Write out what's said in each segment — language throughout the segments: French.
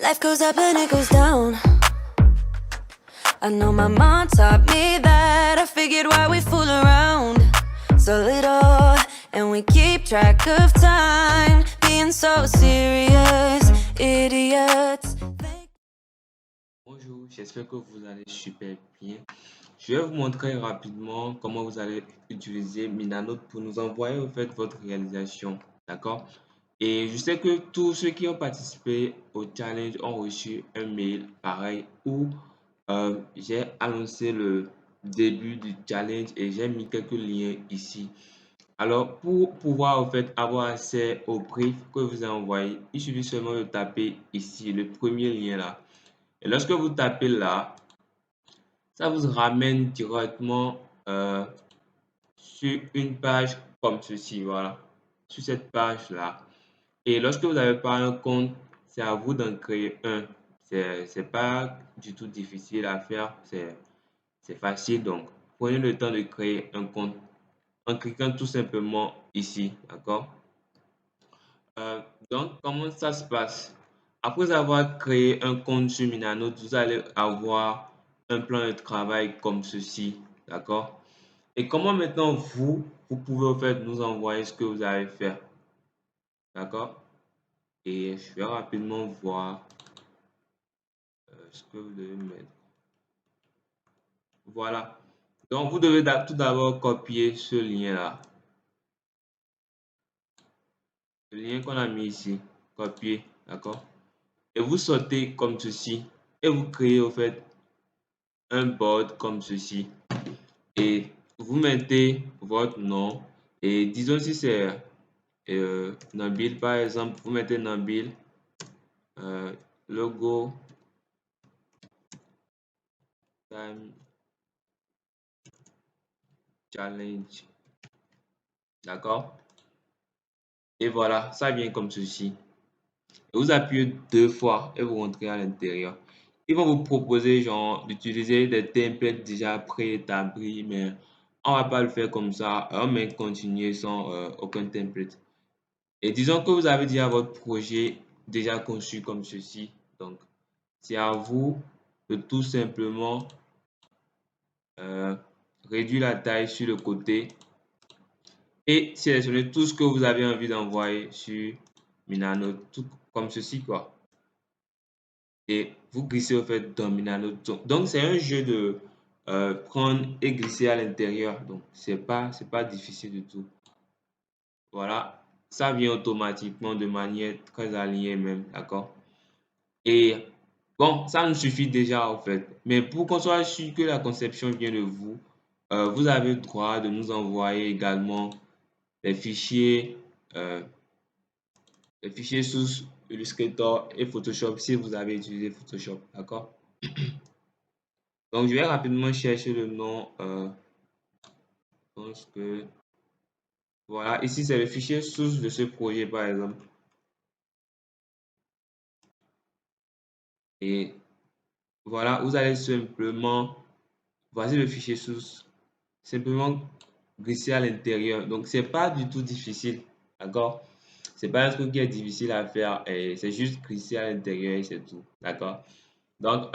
Life goes up and it goes down. I know my mom taught me that. I figured why we fool around so little and we keep track of time, being so serious, idiots. Bonjour, j'espère que vous allez super bien. Je vais vous montrer rapidement comment vous allez utiliser Minanote pour nous envoyer en fait votre réalisation, d'accord? Et je sais que tous ceux qui ont participé au challenge ont reçu un mail pareil où j'ai annoncé le début du challenge et j'ai mis quelques liens ici. Alors, pour pouvoir en fait avoir accès au brief que vous avez envoyé, il suffit seulement de taper ici le premier lien là. Et lorsque vous tapez là, ça vous ramène directement sur une page comme ceci, voilà, sur cette page là. Et lorsque vous n'avez pas un compte, c'est à vous d'en créer un. C'est pas du tout difficile à faire, c'est facile. Donc, prenez le temps de créer un compte en cliquant tout simplement ici, d'accord? Donc, comment ça se passe? Après avoir créé un compte sur Minanote, vous allez avoir un plan de travail comme ceci, d'accord? Et comment maintenant vous pouvez en fait nous envoyer ce que vous avez fait, d'accord? Et je vais rapidement voir ce que vous devez mettre. Voilà. Donc, vous devez tout d'abord copier ce lien-là. Le lien qu'on a mis ici, copier, d'accord? Et vous sortez comme ceci et vous créez en fait un board comme ceci et vous mettez votre nom et disons si c'est Nabil par exemple, vous mettez Nabil logo time challenge, d'accord? Et voilà, ça vient comme ceci. Et vous appuyez deux fois et vous rentrez à l'intérieur. Ils vont vous proposer genre d'utiliser des templates déjà préétablis, mais on va pas le faire comme ça. On va continuer sans aucun template. Et disons que vous avez déjà votre projet déjà conçu comme ceci. Donc, c'est à vous de tout simplement réduire la taille sur le côté et sélectionner tout ce que vous avez envie d'envoyer sur Minanote, tout comme ceci, quoi. Et vous glissez au fait dans Minanote. Donc, c'est un jeu de prendre et glisser à l'intérieur. Donc, c'est pas difficile du tout. Voilà, ça vient automatiquement de manière très alignée même, d'accord? Et bon, ça nous suffit déjà en fait. Mais pour qu'on soit sûr que la conception vient de vous, vous avez le droit de nous envoyer également les fichiers, euh, les fichiers sous Illustrator et Photoshop si vous avez utilisé Photoshop, d'accord? Donc, je vais rapidement chercher le nom. Je pense que voilà, ici c'est le fichier source de ce projet par exemple. Et voilà, vous allez simplement, voici le fichier source, simplement glisser à l'intérieur. Donc, c'est pas du tout difficile, d'accord? C'est pas un truc qui est difficile à faire et c'est juste glisser à l'intérieur et c'est tout, d'accord? Donc,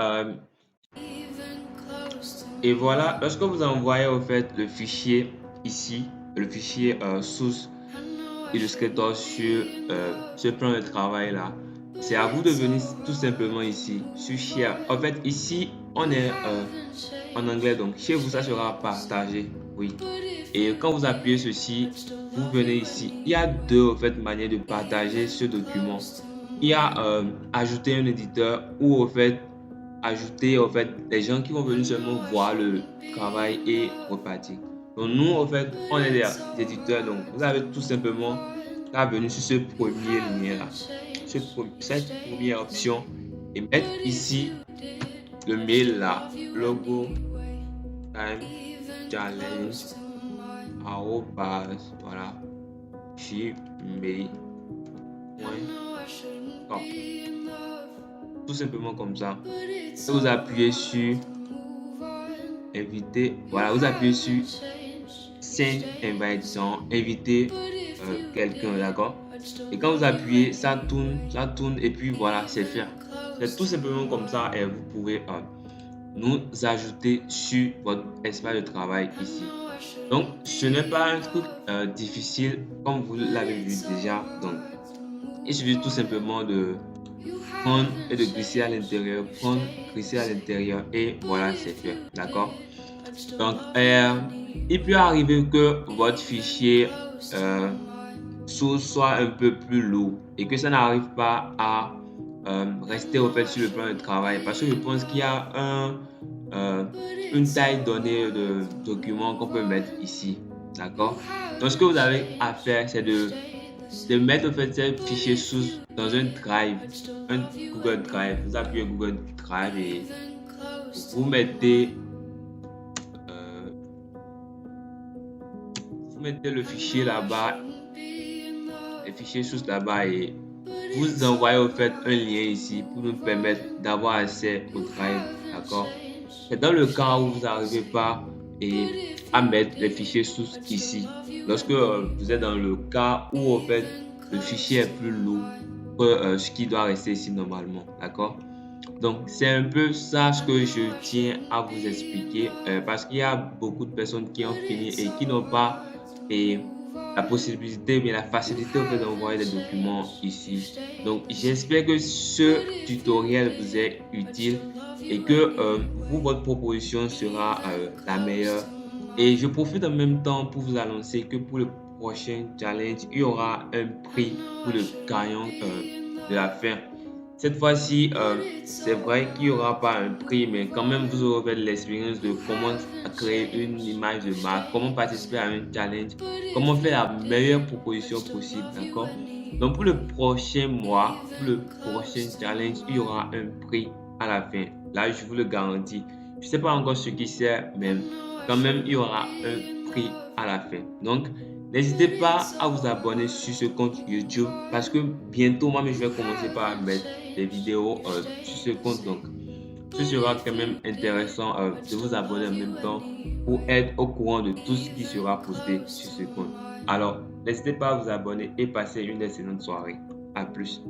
et voilà, lorsque vous envoyez au fait le fichier ici, le fichier source Illustrator sur ce plan de travail là, c'est à vous de venir tout simplement ici sur Share. En fait, ici, on est en anglais, donc chez vous, ça sera partagé, oui. Et quand vous appuyez ceci, vous venez ici. Il y a deux en fait, manières de partager ce document. Il y a ajouter un éditeur ou en fait ajouter en fait les gens qui vont venir seulement voir le travail et repartir. Donc nous en fait on est des éditeurs, donc vous avez tout simplement qu'à venir sur ce premier lien là, cette première option et mettre ici le mail là, logo time challenge voilà gmail.com, tout simplement comme ça. Et vous appuyez sur inviter, voilà, vous appuyez sur send invitation, inviter quelqu'un, d'accord? Et quand vous appuyez, ça tourne et puis voilà, c'est fait. C'est tout simplement comme ça et vous pouvez nous ajouter sur votre espace de travail ici. Donc, ce n'est pas un truc difficile comme vous l'avez vu déjà. Donc, il suffit tout simplement de prendre et de glisser à l'intérieur, prendre, glisser à l'intérieur et voilà, c'est fait. D'accord? Donc, il peut arriver que votre fichier source soit un peu plus lourd et que ça n'arrive pas à rester au fait sur le plan de travail parce que je pense qu'il y a une taille donnée de document qu'on peut mettre ici. D'accord? Donc, ce que vous avez à faire, c'est de mettre en fait ces fichiers source dans un drive, un Google Drive. Vous appuyez Google Drive et vous mettez, euh, vous mettez le fichier là-bas, les fichiers source là-bas et vous envoyez au fait un lien ici pour nous permettre d'avoir accès au drive. D'accord? C'est dans le cas où vous n'arrivez pas à mettre les fichiers source ici. Lorsque vous êtes dans le cas où en fait le fichier est plus lourd que ce qui doit rester ici normalement. D'accord? Donc c'est un peu ça ce que je tiens à vous expliquer parce qu'il y a beaucoup de personnes qui ont fini et qui n'ont pas la possibilité, mais la facilité en fait d'envoyer des documents ici. Donc j'espère que ce tutoriel vous est utile et que vous, votre proposition sera la meilleure. Et je profite en même temps pour vous annoncer que pour le prochain challenge, il y aura un prix pour le gagnant de la fin. Cette fois-ci, c'est vrai qu'il n'y aura pas un prix, mais quand même, vous aurez l'expérience de comment créer une image de marque, comment participer à un challenge, comment faire la meilleure proposition possible, d'accord? Donc, pour le prochain mois, pour le prochain challenge, il y aura un prix à la fin. Là, je vous le garantis. Je ne sais pas encore ce qui c'est, mais quand même, il y aura un prix à la fin. Donc, n'hésitez pas à vous abonner sur ce compte YouTube parce que bientôt, moi, je vais commencer par mettre des vidéos sur ce compte. Donc, ce sera quand même intéressant de vous abonner en même temps pour être au courant de tout ce qui sera posté sur ce compte. Alors, n'hésitez pas à vous abonner et passer une excellente soirée. À plus.